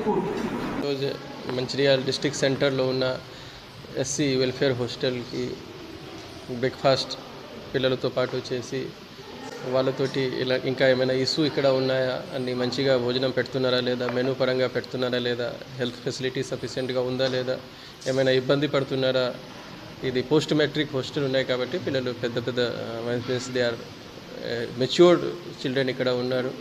ఈరోజు మంచిర్యాల డిస్ట్రిక్ట్ సెంటర్లో ఉన్న ఎస్సీ వెల్ఫేర్ హాస్టల్కి బ్రేక్ఫాస్ట్ పిల్లలతో పాటు చేసి వాళ్ళతోటి ఇలా ఇంకా ఏమైనా ఇష్యూ ఇక్కడ ఉన్నాయా, అన్ని మంచిగా భోజనం పెడుతున్నారా లేదా, మెనూ పరంగా పెడుతున్నారా లేదా, హెల్త్ ఫెసిలిటీ సఫిషియెంట్గా ఉందా లేదా, ఏమైనా ఇబ్బంది పడుతున్నారా. ఇది పోస్ట్ మెట్రిక్ హాస్టల్ ఉన్నాయి కాబట్టి పిల్లలు పెద్ద పెద్ద means they are matured children ఇక్కడ ఉన్నారు.